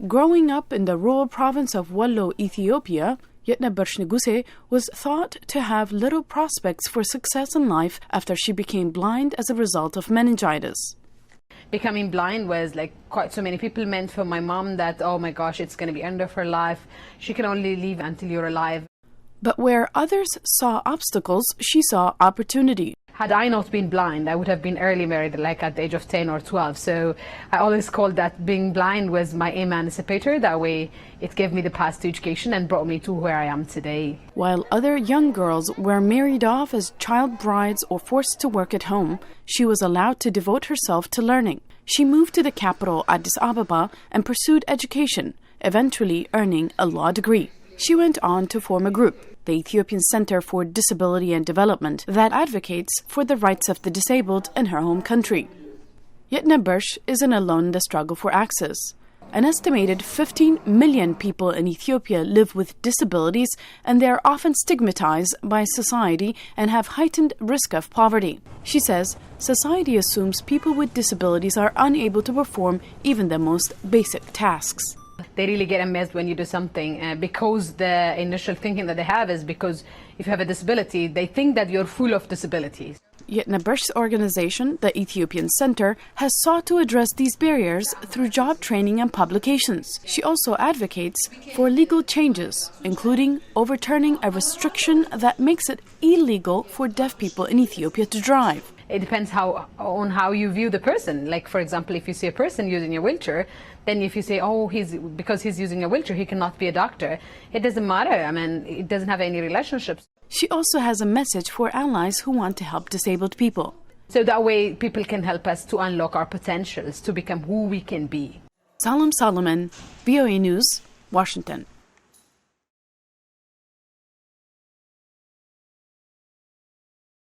Growing up in the rural province of Wallo, Ethiopia, Yetnebersh Nigussie was thought to have little prospects for success in life after she became blind as a result of meningitis. Becoming blind was, like quite so many people, meant for my mom that, oh my gosh, it's going to be end of her life. She can only live until you're alive. But where others saw obstacles, she saw opportunity. Had I not been blind, I would have been early married, like at the age of 10 or 12. So I always called that being blind was my emancipator. That way it gave me the path to education and brought me to where I am today. While other young girls were married off as child brides or forced to work at home, she was allowed to devote herself to learning. She moved to the capital, Addis Ababa, and pursued education, eventually earning a law degree. She went on to form a group, the Ethiopian Center for Disability and Development, that advocates for the rights of the disabled in her home country. Yetnebersh isn't alone in the struggle for access. An estimated 15 million people in Ethiopia live with disabilities, and they are often stigmatized by society and have heightened risk of poverty. She says society assumes people with disabilities are unable to perform even the most basic tasks. They really get amazed when you do something because the initial thinking that they have is because if you have a disability, they think that you're full of disabilities. Yetnebersh's organization, the Ethiopian Center, has sought to address these barriers through job training and publications. She also advocates for legal changes, including overturning a restriction that makes it illegal for deaf people in Ethiopia to drive. It depends on how you view the person. Like, for example, if you see a person using a wheelchair, then if you say, oh, because he's using a wheelchair, he cannot be a doctor, it doesn't matter. I mean, it doesn't have any relationships. She also has a message for allies who want to help disabled people. So that way people can help us to unlock our potentials, to become who we can be. Salem Solomon, VOA News, Washington.